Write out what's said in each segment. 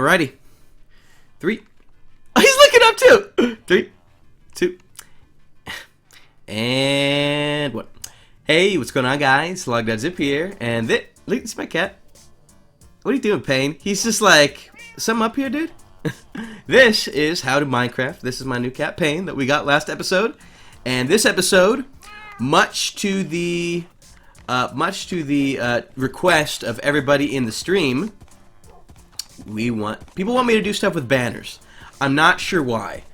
Alrighty. 3. Oh, he's looking up too. 3, 2, and 1. Hey, what's going on, guys? Logdotzip here, and look, it's my cat. What are you doing, Payne? He's just like, something up here, dude? This is How to Minecraft. This is my new cat, Payne, that we got last episode. And this episode, much to the request of everybody in the stream, people want me to do stuff with banners. I'm not sure why.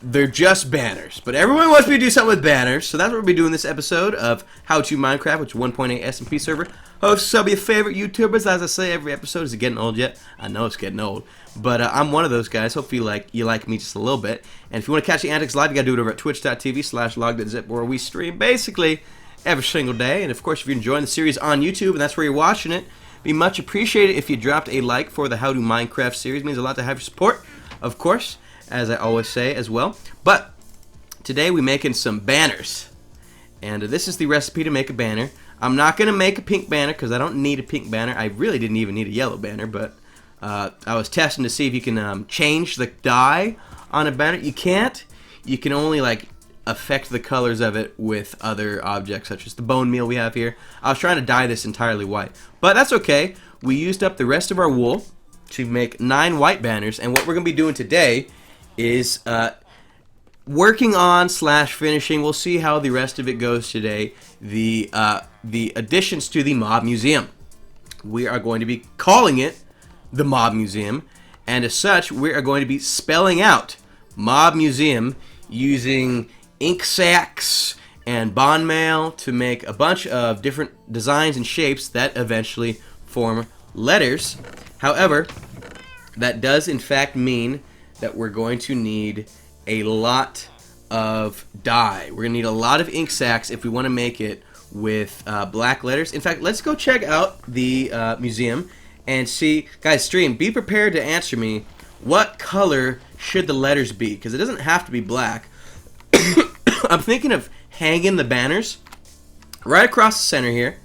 They're just banners, but everyone wants me to do something with banners, so that's what we'll be doing this episode of How to Minecraft, which is 1.8 SMP server. Host some of your favorite YouTubers. As I say, every episode, is it getting old yet? I know it's getting old, but I'm one of those guys. Hopefully, you like me just a little bit. And if you want to catch the antics live, you gotta do it over at twitch.tv/Logdotzip, where we stream basically every single day. And of course, if you're enjoying the series on YouTube and that's where you're watching it, it'd be much appreciated if you dropped a like for the How to Minecraft series. It means a lot to have your support, of course, as I always say as well. But today we're making some banners, and this is the recipe to make a banner. I'm not going to make a pink banner because I don't need a pink banner. I really didn't even need a yellow banner, but I was testing to see if you can change the dye on a banner. You can't. You can only like affect the colors of it with other objects, such as the bone meal we have here. I was trying to dye this entirely white, but that's okay. We used up the rest of our wool to make 9 white banners, and what we're going to be doing today is working on / finishing. We'll see how the rest of it goes today. The additions to the Mob Museum. We are going to be calling it the Mob Museum, and as such, we are going to be spelling out Mob Museum using ink sacs and bond mail to make a bunch of different designs and shapes that eventually form letters. However, that does in fact mean that we're going to need a lot of dye. We're going to need a lot of ink sacs if we want to make it with black letters. In fact, let's go check out the museum and see. Guys, stream, be prepared to answer me. What color should the letters be? Because it doesn't have to be black. I'm thinking of hanging the banners right across the center here.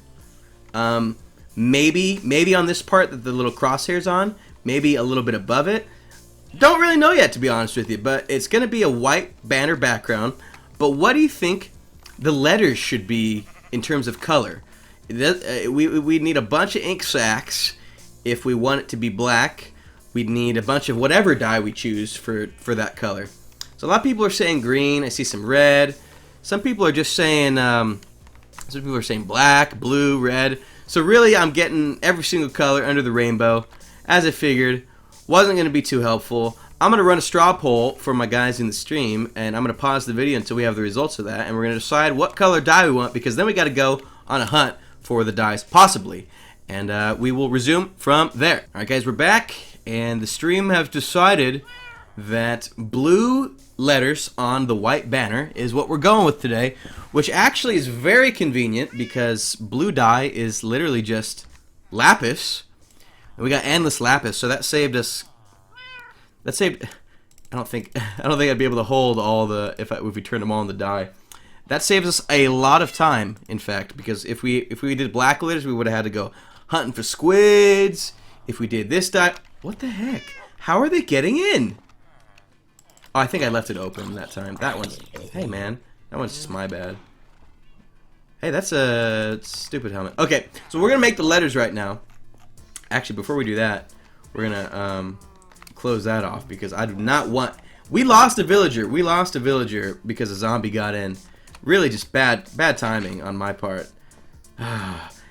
Maybe on this part that the little crosshair's on. Maybe a little bit above it. Don't really know yet, to be honest with you, but it's going to be a white banner background. But what do you think the letters should be in terms of color? We need a bunch of ink sacs if we want it to be black. We'd need a bunch of whatever dye we choose for that color. So a lot of people are saying green. I see some red. Some people are just saying black, blue, red. So really, I'm getting every single color under the rainbow, as I figured. Wasn't going to be too helpful. I'm going to run a straw poll for my guys in the stream, and I'm going to pause the video until we have the results of that, and we're going to decide what color dye we want, because then we got to go on a hunt for the dyes, possibly, and we will resume from there. Alright guys, we're back, and the stream have decided that blue letters on the white banner is what we're going with today, which actually is very convenient because blue dye is literally just lapis. And we got endless lapis, so that saved us. I don't think I'd be able to hold all the if we turned them all in the dye. That saves us a lot of time, in fact, because if we did black letters, we would have had to go hunting for squids. If we did this dye, what the heck? How are they getting in? Oh, I think I left it open that time. That one's. Hey man, that one's just my bad. Hey, that's a stupid helmet. Okay, so we're gonna make the letters right now. Actually, before we do that, we're gonna close that off because I do not want. We lost a villager. We lost a villager because a zombie got in. Really, just bad timing on my part.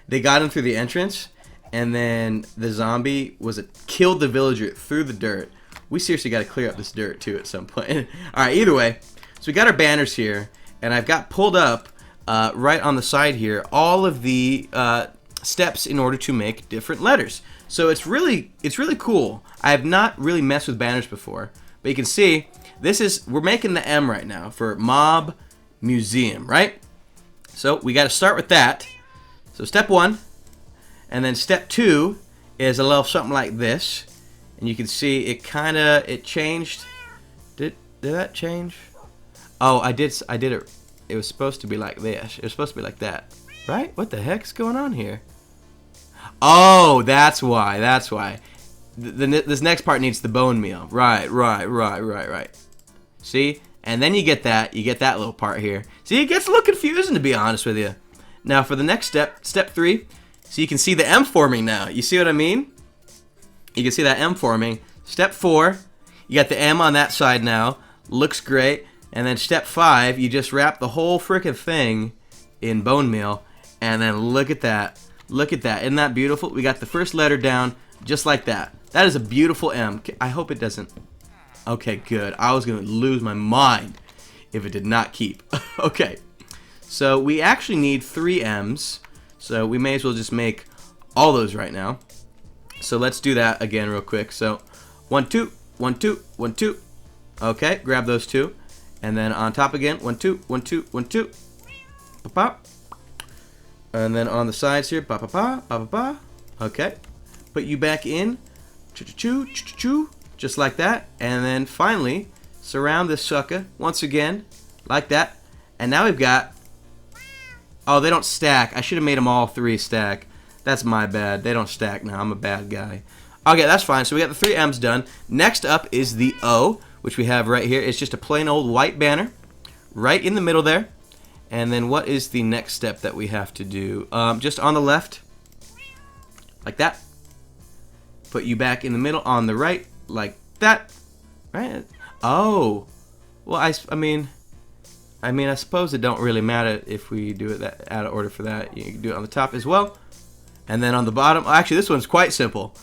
They got in through the entrance, and then the zombie killed the villager through the dirt. We seriously got to clear up this dirt too at some point. All right. Either way, so we got our banners here, and I've got pulled up right on the side here all of the steps in order to make different letters. So it's really cool. I have not really messed with banners before, but you can see we're making the M right now for Mob Museum, right? So we got to start with that. So step 1, and then step 2 is a little something like this, and you can see it changed. Did that change? Oh, I did it. It was supposed to be like this. It was supposed to be like that, right? What the heck's going on here? Oh, that's why. this next part needs the bone meal. Right. See? And then you get that little part here. See, it gets a little confusing, to be honest with you. Now for the next step, step 3, so you can see the M forming now. You see what I mean? You can see that M forming. Step 4, you got the M on that side now. Looks great. And then step 5, you just wrap the whole frickin' thing in bone meal. And then look at that. Look at that. Isn't that beautiful? We got the first letter down just like that. That is a beautiful M. I hope it doesn't. Okay, good. I was going to lose my mind if it did not keep. Okay. So we actually need 3 M's. So we may as well just make all those right now. So let's do that again real quick. So 1, 2, 1, 2, 1, 2. Okay, grab those 2. And then on top again, 1, 2, 1, 2, 1, 2. Pop. And then on the sides here, pa pa pa, pa pa pa. Okay. Put you back in. Choo-choo-choo, choo-choo-choo. Just like that. And then finally, surround this sucker once again, like that. And now we've got... Oh, they don't stack. I should have made them all 3 stack. That's my bad. They don't stack now. I'm a bad guy. Okay, that's fine. So we got the 3 M's done. Next up is the O, which we have right here. It's just a plain old white banner right in the middle there. And then what is the next step that we have to do? Just on the left, like that. Put you back in the middle on the right, like that. Right? Oh, well, I mean, I suppose it don't really matter if we do it that out of order for that. You can do it on the top as well, and then on the bottom. Oh, actually, this one's quite simple.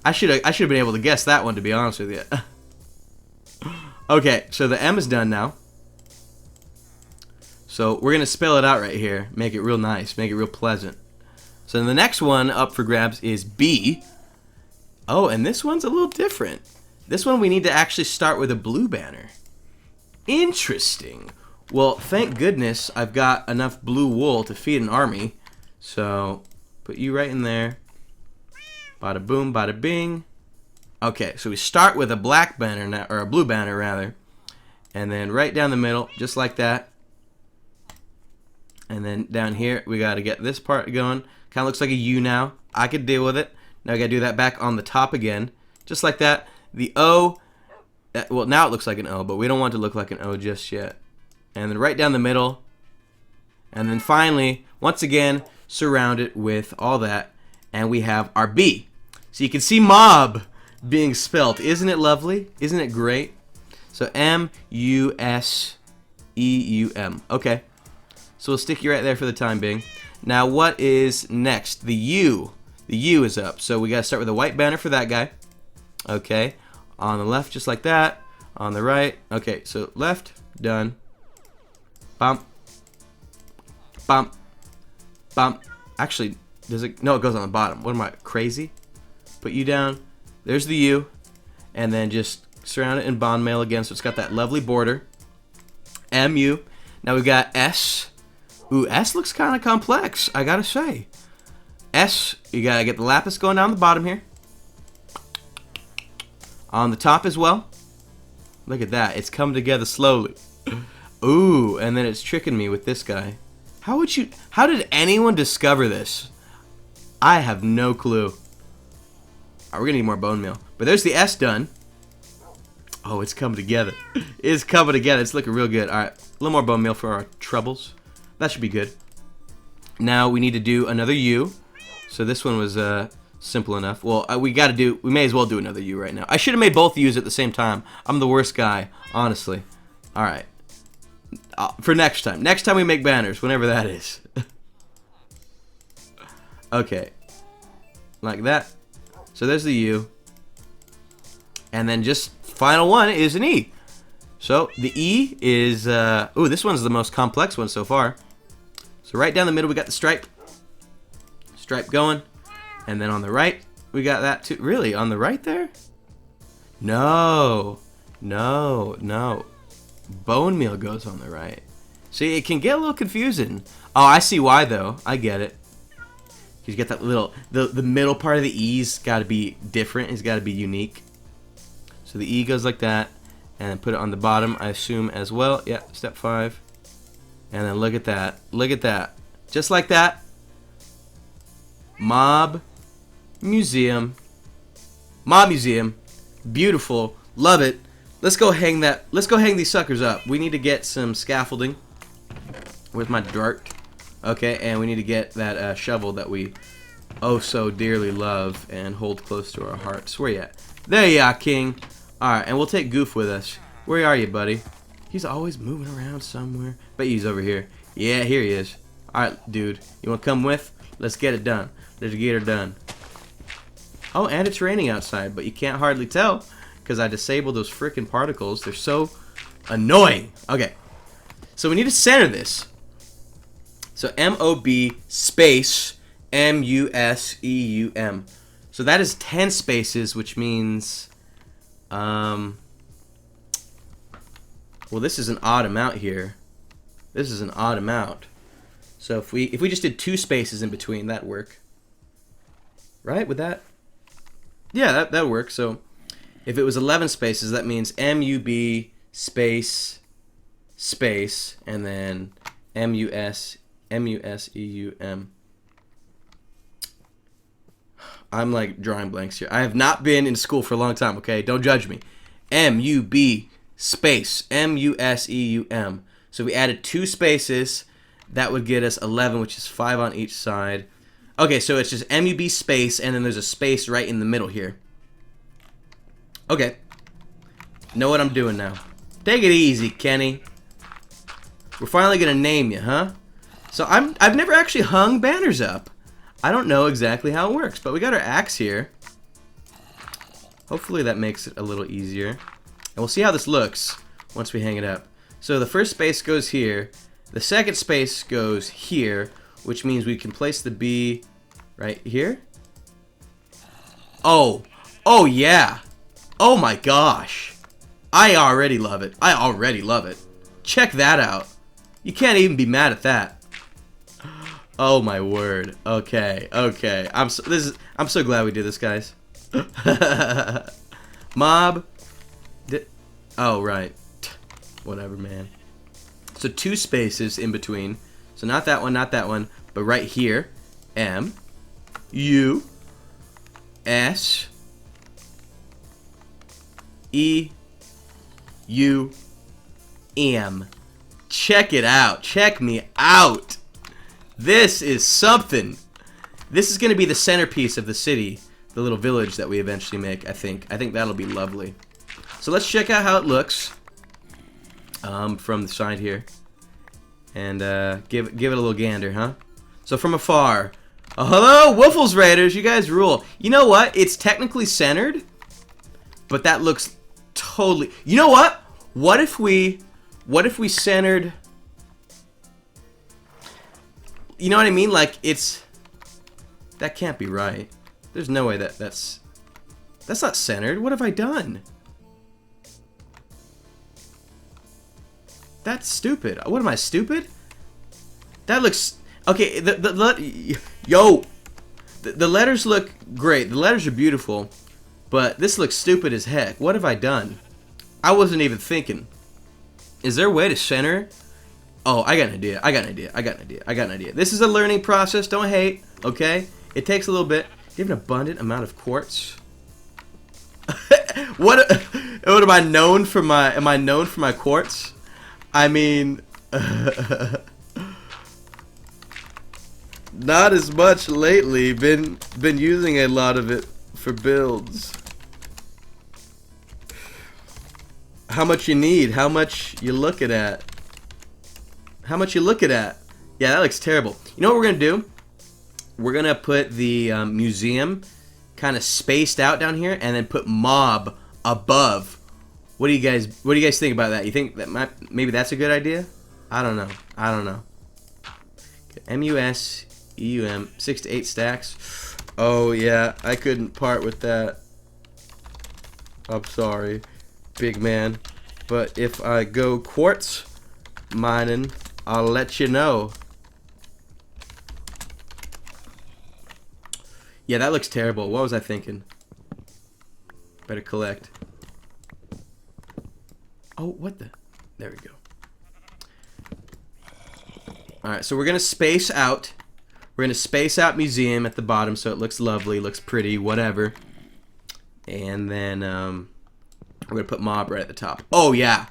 I should have been able to guess that one, to be honest with you. Okay, so the M is done now. So we're gonna spell it out right here, make it real nice, make it real pleasant. So the next one up for grabs is B. Oh, and this one's a little different. This one we need to actually start with a blue banner. Interesting. Well, thank goodness I've got enough blue wool to feed an army. So put you right in there. Bada boom, bada bing. Okay, so we start with a black banner now, or a blue banner rather, and then right down the middle, just like that. And then down here, we got to get this part going. Kind of looks like a U now. I could deal with it. Now I got to do that back on the top again, just like that. The O, well, now it looks like an O, but we don't want it to look like an O just yet. And then right down the middle. And then finally, once again, surround it with all that. And we have our B. So you can see mob being spelt. Isn't it lovely? Isn't it great? So M-U-S-E-U-M. Okay. So we'll stick you right there for the time being. Now what is next? The U. The U is up. So we got to start with a white banner for that guy. Okay. On the left, just like that. On the right. Okay, so left. Done. Bump. Bump. Bump. Actually, does it? No, it goes on the bottom. What am I, crazy? Put you down. There's the U. And then just surround it in bond mail again, so it's got that lovely border. M-U. Now we've got S. Ooh, S looks kind of complex, I gotta say. S, you gotta get the lapis going down the bottom here. On the top as well. Look at that, it's coming together slowly. Ooh, and then it's tricking me with this guy. How did anyone discover this? I have no clue. Alright, we're gonna need more bone meal. But there's the S done. Oh, it's coming together. It's coming together. It's looking real good. Alright, a little more bone meal for our troubles. That should be good. Now we need to do another U. So this one was simple enough. Well, we may as well do another U right now. I should have made both U's at the same time. I'm the worst guy, honestly. Alright. For next time. Next time we make banners, whenever that is. Okay. Like that. So there's the U. And then just final one is an E. So the E is, ooh, this one's the most complex one so far. So right down the middle we got the stripe. Stripe going. And then on the right we got that too. Really? On the right there? No. No. No. Bone meal goes on the right. See, it can get a little confusing. Oh, I see why though. I get it. You get that little, the middle part of the E's got to be different. It's got to be unique. So the E goes like that. And then put it on the bottom, I assume, as well. Yeah, step 5. And then look at that. Look at that. Just like that. Mob Museum Mob museum. Beautiful. Love it. Let's go hang that. Let's go hang these suckers up. We need to get some scaffolding. With my dirt. Okay, and we need to get that shovel that we oh so dearly love and hold close to our hearts. Where you at? There you are, King. Alright, and we'll take Goof with us. Where are you, buddy? He's always moving around somewhere. Bet he's over here. Yeah, here he is. Alright, dude. You want to come with? Let's get it done. Let's get her done. Oh, and it's raining outside, but you can't hardly tell because I disabled those frickin' particles. They're so annoying. Okay. So we need to center this. So M-O-B space M-U-S-E-U-M. So that is 10 spaces, which means, well, this is an odd amount here. This is an odd amount. So if we just did 2 spaces in between, that'd work. Right? Would that? Yeah, that works. So if it was 11 spaces, that means M-U-B space space and then M-U-S-E-U-M. I'm like drawing blanks here. I have not been in school for a long time, okay? Don't judge me. M-U-B space M-U-S-E-U-M. So we added 2 spaces. That would get us 11, which is 5 on each side. Okay, so it's just M-U-B space, and then there's a space right in the middle here. Okay. Know what I'm doing now. Take it easy, Kenny. We're finally gonna name you, huh? So I've never actually hung banners up. I don't know exactly how it works, but we got our axe here. Hopefully that makes it a little easier. And we'll see how this looks once we hang it up. So the first space goes here. The second space goes here, which means we can place the B right here. Oh yeah. Oh my gosh. I already love it. I already love it. Check that out. You can't even be mad at that. Oh my word. Okay. I'm so glad we did this, guys. Mob. Oh right. Whatever, man. So 2 spaces in between. So not that one, but right here. M U S E U M. Check it out. Check me out. This is something. This is going to be the centerpiece of the city, the little village that we eventually make, I think. I think that'll be lovely. So let's check out how it looks from the side here. And give it a little gander, huh? So from afar. Oh, hello, Woofles Raiders. You guys rule. You know what? It's technically centered, but that looks totally... You know what? What if we centered... You know what I mean? Like, it's... That can't be right. There's no way that's not centered. What have I done? That's stupid. What am I, stupid? That looks... Okay, the letters look great. The letters are beautiful. But this looks stupid as heck. What have I done? I wasn't even thinking. Is there a way to center... Oh, I got an idea. I got an idea. This is a learning process. Don't hate, okay? It takes a little bit. Do you have an abundant amount of quartz? What am I known for my... Am I known for my quartz? I mean... not as much lately. Been using a lot of it for builds. How much you need? How much you looking at? How much you looking at? Yeah, that looks terrible. You know what we're gonna do? We're gonna put the museum kind of spaced out down here, and then put mob above. What do you guys think about that? You think that maybe that's a good idea? I don't know. Okay, M-U-S-E-U-M 6 to 8 stacks. Oh yeah, I couldn't part with that. I'm sorry, big man. But if I go quartz mining, I'll let you know. Yeah, that looks terrible. What was I thinking? Better collect. Oh, what the? There we go. Alright, so we're going to space out. We're going to space out museum at the bottom so it looks lovely, looks pretty, whatever. And then we're going to put mob right at the top. Oh, yeah.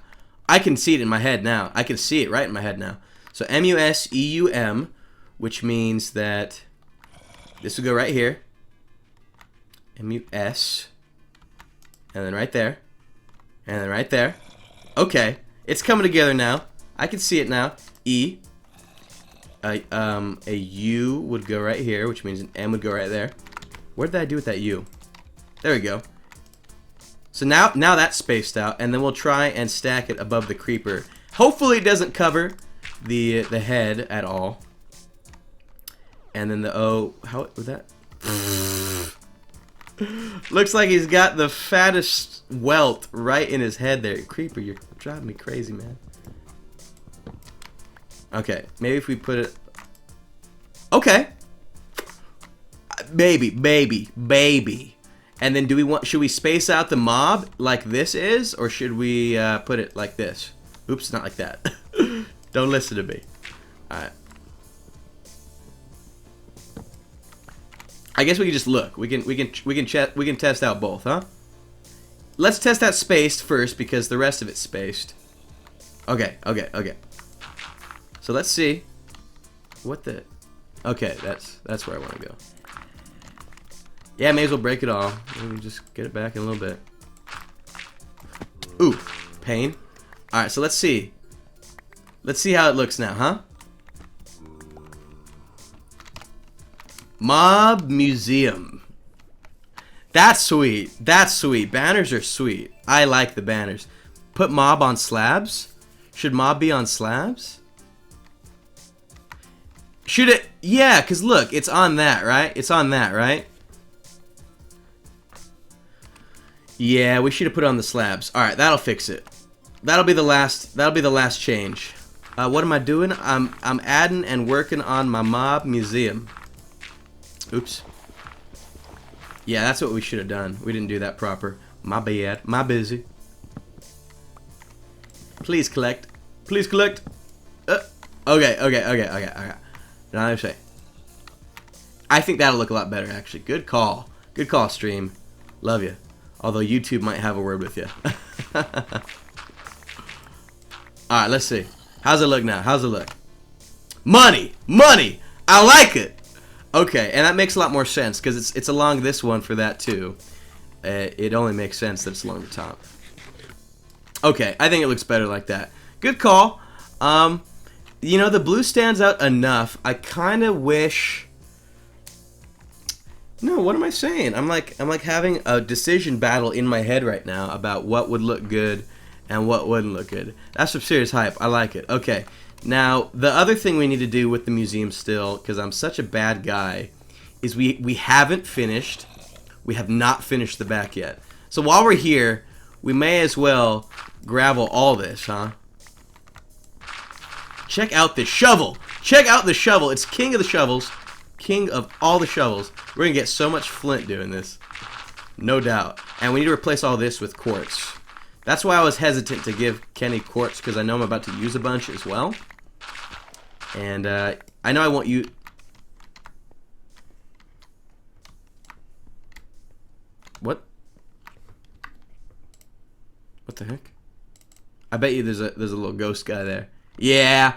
I can see it in my head now. I can see it right in my head now. So M-U-S-E-U-M, which means that this will go right here. M-U-S. And then right there. And then right there. Okay. It's coming together now. I can see it now. E. A U would go right here, which means an M would go right there. What did I do with that U? There we go. So now that's spaced out, and then we'll try and stack it above the creeper. Hopefully it doesn't cover the head at all. And then the O, how was that? Looks like he's got the fattest welt right in his head there. Creeper, you're driving me crazy, man. Okay, maybe if we put it... Okay. Baby. And then should we space out the mob like this is, or should we put it like this? Oops, not like that. Don't listen to me. Alright. I guess we can just look. We can test out both, huh? Let's test that spaced first because the rest of it's spaced. Okay. So let's see. What the... Okay, that's where I want to go. Yeah, may as well break it all. Maybe just get it back in a little bit. Ooh, pain. Alright, so let's see. Let's see how it looks now, huh? Mob Museum. That's sweet. That's sweet. Banners are sweet. I like the banners. Put mob on slabs? Should mob be on slabs? Should it? Yeah, because look, it's on that, right? It's on that, right? Yeah, we should have put it on the slabs. All right, that'll fix it. That'll be the last change. What am I doing? I'm adding and working on my mob museum. Oops. Yeah, that's what we should have done. We didn't do that proper. My bad. My busy. Please collect. Please collect. Okay. Now I say. I think that'll look a lot better, actually. Good call. Good call, stream. Love you. Although YouTube might have a word with you. Alright, let's see. How's it look now? How's it look? Money! Money! I like it! Okay, and that makes a lot more sense because it's along this one for that too. It only makes sense that it's along the top. Okay, I think it looks better like that. Good call. You know, the blue stands out enough. I kind of wish... No, what am I saying? I'm like having a decision battle in my head right now about what would look good and what wouldn't look good. That's some serious hype. I like it. Okay. Now, the other thing we need to do with the museum still, because I'm such a bad guy, is we haven't finished. We have not finished the back yet. So while we're here, we may as well gravel all this, huh? Check out this shovel. Check out the shovel. It's king of the shovels. King of all the shovels. We're going to get so much flint doing this. No doubt. And we need to replace all this with quartz. That's why I was hesitant to give Kenny quartz, because I know I'm about to use a bunch as well. And I know I won't use... What? What the heck? I bet you there's a little ghost guy there. Yeah.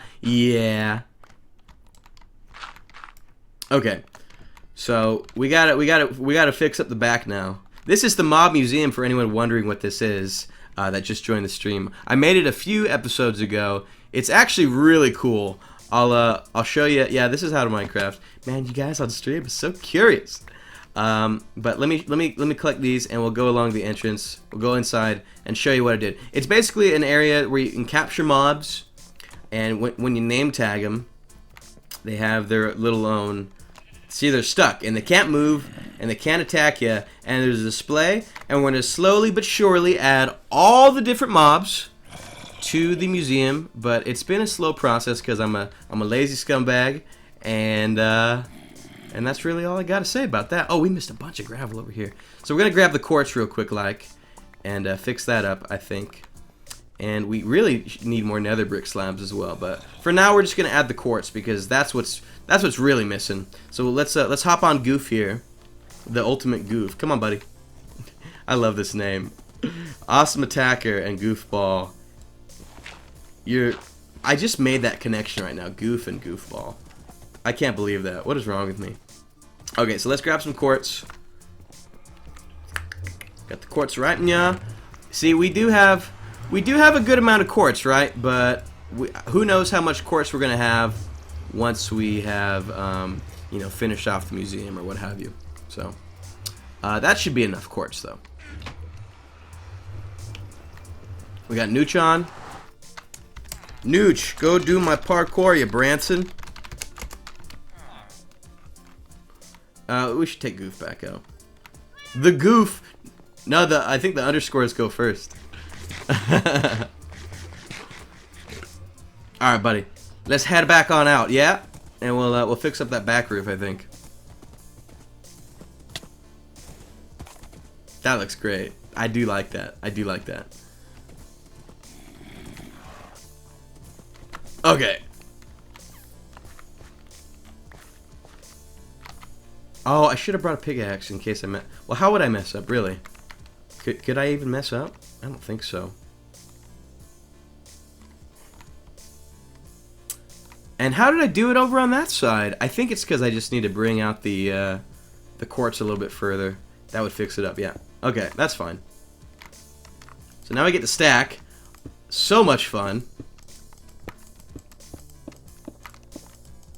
Okay. So we gotta fix up the back now. This is the mob museum for anyone wondering what this is that just joined the stream. I made it a few episodes ago. It's actually really cool. I'll show you. Yeah, this is how to Minecraft. Man, you guys on stream are so curious. But let me collect these and we'll go along the entrance. We'll go inside and show you what I did. It's basically an area where you can capture mobs, and when you name tag them, they have their little own. See, they're stuck and they can't move and they can't attack you. And there's a display, and we're gonna slowly but surely add all the different mobs to the museum. But it's been a slow process because I'm a lazy scumbag, and that's really all I gotta say about that. Oh, we missed a bunch of gravel over here. So we're gonna grab the quartz real quick, and fix that up, I think. And we really need more nether brick slabs as well. But for now, we're just gonna add the quartz because that's what's really missing. So let's hop on Goof here, the ultimate Goof. Come on, buddy. I love this name. Awesome Attacker and Goofball. I just made that connection right now. Goof and Goofball. I can't believe that. What is wrong with me? Okay, so let's grab some quartz. Got the quartz right in ya. See, we do have a good amount of quartz, right? But who knows how much quartz we're gonna have once we have, you know, finished off the museum or what have you. So that should be enough quartz, though. We got Nooch on. Nooch, go do my parkour, you Branson. We should take Goof back out. The Goof. No, I think the underscores go first. Alright, buddy. Let's head back on out, yeah? And we'll fix up that back roof, I think. That looks great. I do like that. I do like that. Okay. Oh, I should have brought a pickaxe in case I mess. Well, how would I mess up, really? Could I even mess up? I don't think so. And how did I do it over on that side? I think it's because I just need to bring out the quartz a little bit further. That would fix it up, yeah. Okay, that's fine. So now I get to stack. So much fun.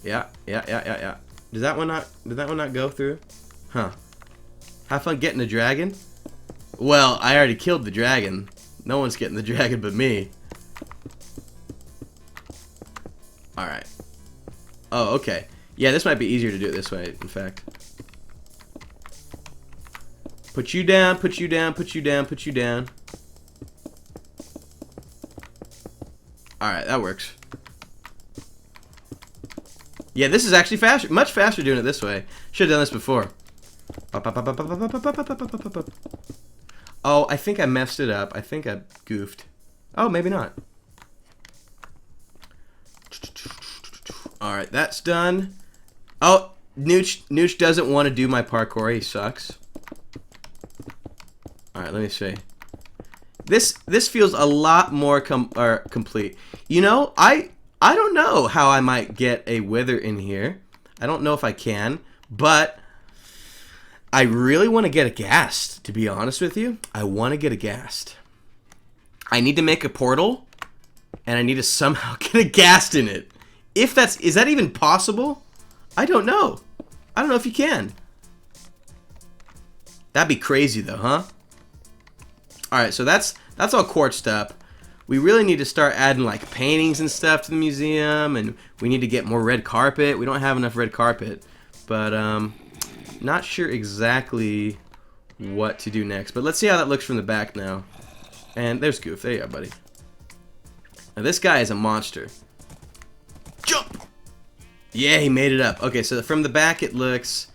Yeah. Did that one not go through? Huh. Have fun getting the dragon? Well, I already killed the dragon. No one's getting the dragon but me. Alright. Oh, okay. Yeah, this might be easier to do it this way, in fact. Put you down, put you down, put you down, put you down. Alright, that works. Yeah, this is actually faster, much faster doing it this way. Should have done this before. Oh, I think I messed it up. I think I goofed. Oh, maybe not. Alright, that's done. Oh, Nooch doesn't want to do my parkour. He sucks. Alright, let me see. This feels a lot more complete. You know, I don't know how I might get a wither in here. I don't know if I can, but I really want to get a ghast, to be honest with you. I want to get a ghast. I need to make a portal, and I need to somehow get a ghast in it. Is that even possible? I don't know. I don't know if you can. That'd be crazy though, huh? Alright, so that's all quartzed up. We really need to start adding like paintings and stuff to the museum, and we need to get more red carpet. We don't have enough red carpet, but not sure exactly what to do next. But let's see how that looks from the back now. And there's Goof. There you are, buddy. Now this guy is a monster. Jump! Yeah, he made it up. Okay, so from the back it looks...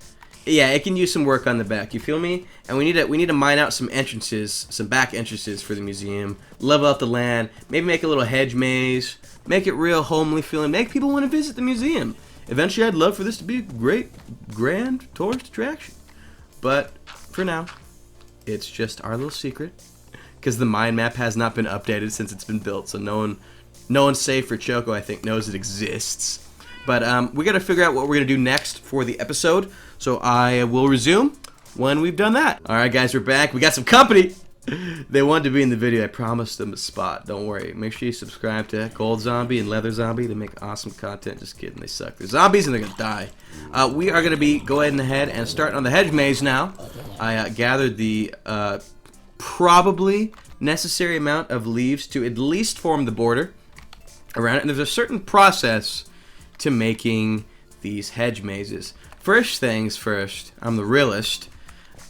Yeah, it can use some work on the back. You feel me? And we need to mine out some entrances, some back entrances for the museum. Level out the land. Maybe make a little hedge maze. Make it real homely feeling. Make people want to visit the museum. Eventually, I'd love for this to be a great, grand tourist attraction. But for now, it's just our little secret, because the mind map has not been updated since it's been built. So no one save for Choco, I think, knows it exists. But we got to figure out what we're gonna do next for the episode. So I will resume when we've done that. All right, guys, we're back. We got some company. They wanted to be in the video. I promised them a spot. Don't worry. Make sure you subscribe to Gold Zombie and Leather Zombie. They make awesome content. Just kidding. They suck. They're zombies and they're going to die. We are going to be going ahead and starting on the hedge maze now. I gathered the probably necessary amount of leaves to at least form the border around it. And there's a certain process to making these hedge mazes. First things first, I'm the realist.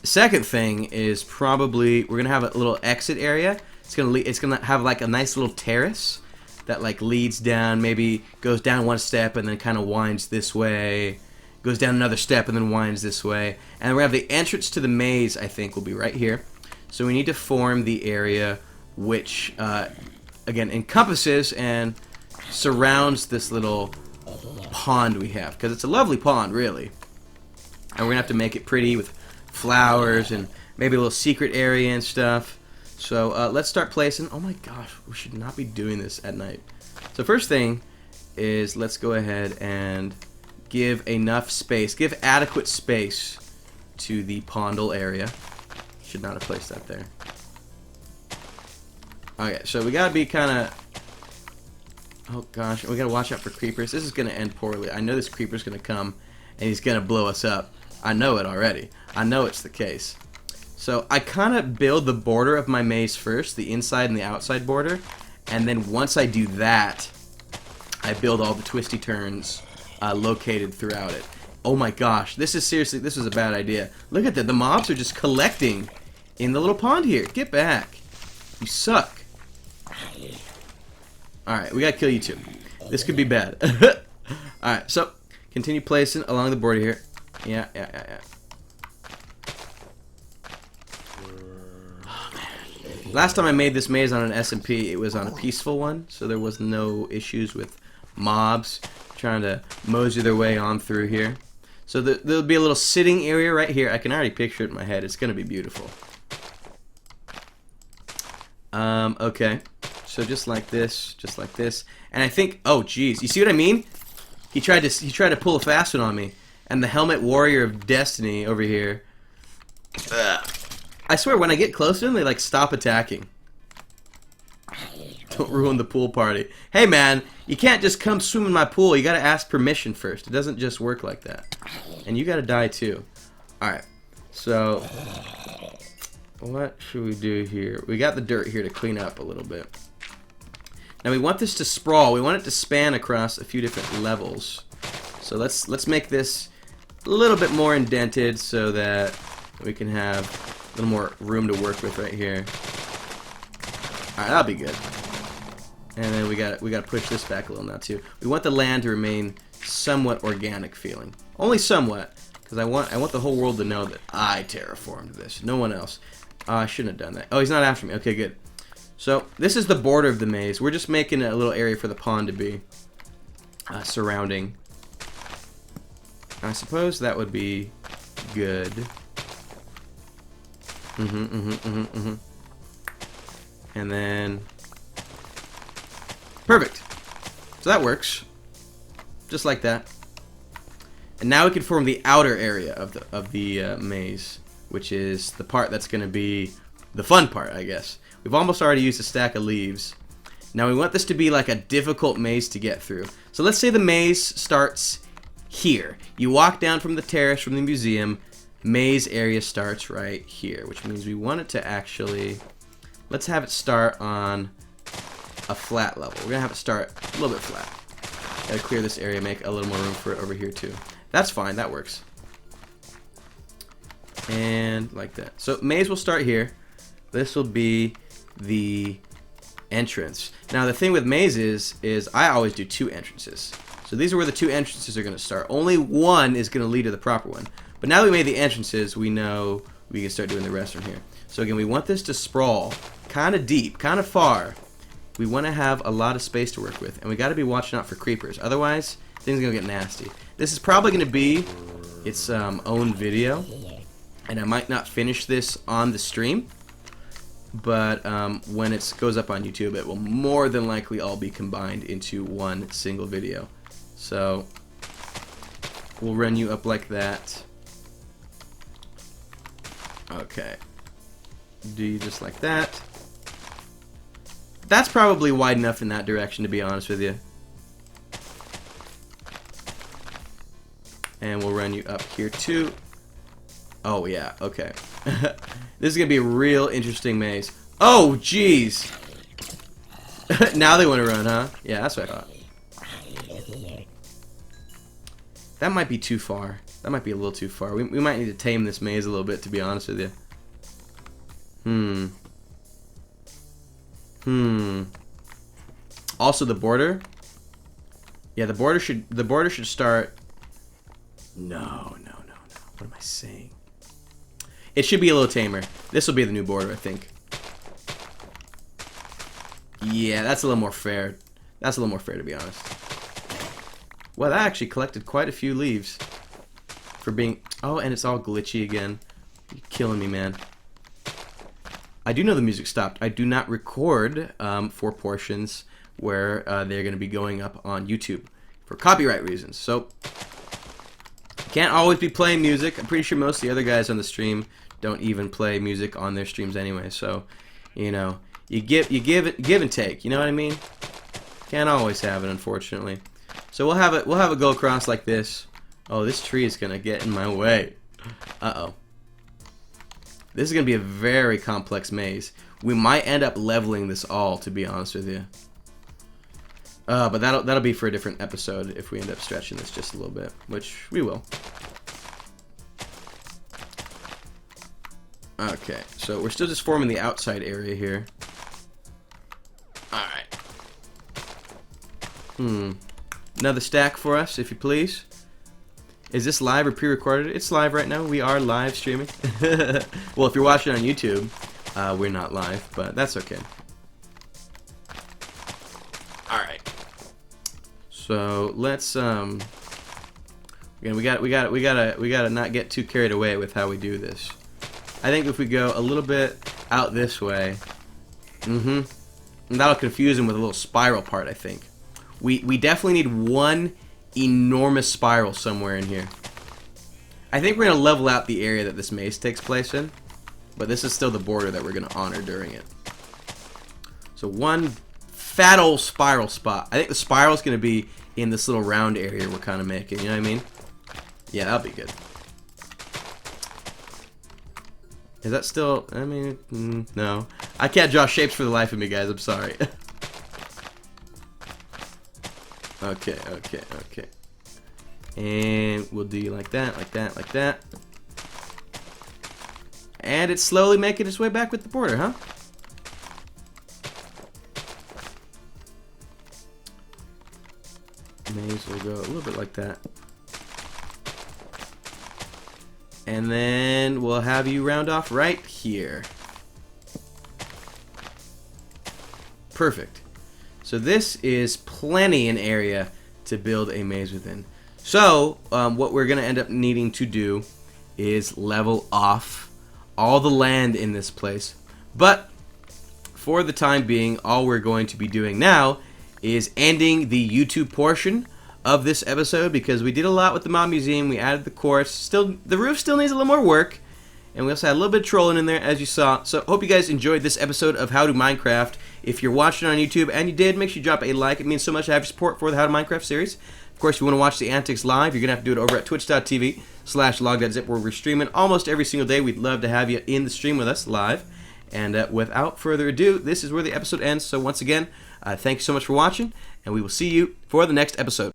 Second thing is probably we're gonna have a little exit area. It's gonna have like a nice little terrace that like leads down, maybe goes down one step and then kind of winds this way, goes down another step and then winds this way. And we're gonna have the entrance to the maze, I think, will be right here. So we need to form the area which again encompasses and surrounds this little pond we have, because it's a lovely pond, really. And we're gonna have to make it pretty with flowers and maybe a little secret area and stuff. So let's start placing. Oh my gosh, we should not be doing this at night. So first thing is let's go ahead and give enough space, give adequate space to the pondal area. Should not have placed that there. Okay, so we gotta be kind of... Oh gosh, we gotta watch out for creepers. This is gonna end poorly. I know this creeper's gonna come and he's gonna blow us up. I know it already. I know it's the case. So I kind of build the border of my maze first, the inside and the outside border, and then once I do that, I build all the twisty turns located throughout it. Oh my gosh, this is seriously, this was a bad idea. Look at that, the mobs are just collecting in the little pond here. Get back. You suck. Alright, we gotta kill you too. This could be bad. Alright, so continue placing along the border here. Yeah. Last time I made this maze on an SMP, it was on a peaceful one, so there was no issues with mobs trying to mosey their way on through here. So there'll be a little sitting area right here. I can already picture it in my head. It's going to be beautiful. Okay. So just like this, and I think, oh geez, you see what I mean? He tried to pull a fast one on me, and the Helmet Warrior of Destiny over here. I swear, when I get close to them, they like stop attacking. Don't ruin the pool party. Hey man, you can't just come swim in my pool. You gotta ask permission first. It doesn't just work like that. And you gotta die too. Alright, so what should we do here? We got the dirt here to clean up a little bit. Now we want this to sprawl. We want it to span across a few different levels. So let's make this a little bit more indented so that we can have a little more room to work with right here. Alright, that'll be good. And then we gotta push this back a little now too. We want the land to remain somewhat organic feeling. Only somewhat, because I want the whole world to know that I terraformed this. No one else. I shouldn't have done that. Oh, he's not after me. Okay, good. So this is the border of the maze. We're just making a little area for the pond to be surrounding. I suppose that would be good. And then perfect. So that works. Just like that. And now we can form the outer area of the maze, which is the part that's going to be the fun part, I guess. We've almost already used a stack of leaves. Now we want this to be like a difficult maze to get through. So let's say the maze starts here. You walk down from the terrace from the museum. Maze area starts right here, which means we want it to actually... Let's have it start on a flat level. We're going to have it start a little bit flat. Gotta clear this area, make a little more room for it over here too. That's fine, that works. And like that. So maze will start here. This will be the entrance. Now the thing with mazes is I always do 2 entrances. So these are where the 2 entrances are going to start. Only one is going to lead to the proper one. But now that we made the entrances, we know we can start doing the rest from here. So again, we want this to sprawl kind of deep, kind of far. We want to have a lot of space to work with, and we got to be watching out for creepers. Otherwise, things are going to get nasty. This is probably going to be its own video, and I might not finish this on the stream, but when it goes up on YouTube, it will more than likely all be combined into one single video. So we'll run you up like that. Okay. Do you just like that? That's probably wide enough in that direction, to be honest with you. And we'll run you up here too. Oh yeah, okay. This is gonna be a real interesting maze. Oh jeez. Now they want to run, huh? Yeah, that's what I thought. That might be too far. That might be a little too far. We might need to tame this maze a little bit, to be honest with you. Also the border. Yeah, the border should start. No. What am I saying? It should be a little tamer. This will be the new border, I think. Yeah, that's a little more fair. That's a little more fair, to be honest. Well, that actually collected quite a few leaves for being... Oh, and it's all glitchy again. You're killing me, man. I do know the music stopped. I do not record for portions where they're going to be going up on YouTube for copyright reasons. So can't always be playing music. I'm pretty sure most of the other guys on the stream don't even play music on their streams anyway. So, you know, you give and take. You know what I mean? Can't always have it, unfortunately. So we'll have it go across like this. Oh, this tree is gonna get in my way. Uh-oh. This is gonna be a very complex maze. We might end up leveling this all, to be honest with you. But that'll be for a different episode if we end up stretching this just a little bit, which we will. Okay, so we're still just forming the outside area here. Alright. Another stack for us, if you please. Is this live or pre-recorded? It's live right now. We are live streaming. Well, if you're watching on YouTube, we're not live, but that's okay. Alright. So let's again, we gotta not get too carried away with how we do this. I think if we go a little bit out this way, and that'll confuse him with a little spiral part, I think. We definitely need one enormous spiral somewhere in here. I think we're going to level out the area that this maze takes place in, but this is still the border that we're going to honor during it. So one fat old spiral spot. I think the spiral is going to be in this little round area we're kind of making, you know what I mean? Yeah, that'll be good. Is that still, I mean, no. I can't draw shapes for the life of me, guys, I'm sorry. Okay. And we'll do like that, like that, like that. And it's slowly making its way back with the border, huh? May as well go a little bit like that. And then we'll have you round off right here. Perfect. So this is plenty an area to build a maze within. So what we're going to end up needing to do is level off all the land in this place. But for the time being, all we're going to be doing now is ending the YouTube portion of this episode, because we did a lot with the Mod Museum. We added the course. Still, the roof still needs a little more work. And we also had a little bit of trolling in there, as you saw. So hope you guys enjoyed this episode of How to Minecraft. If you're watching on YouTube, and you did, make sure you drop a like. It means so much to have your support for the How to Minecraft series. Of course, if you want to watch the antics live, you're going to have to do it over at twitch.tv/Logdotzip, where we're streaming almost every single day. We'd love to have you in the stream with us live. And without further ado, this is where the episode ends. So once again, thank you so much for watching, and we will see you for the next episode.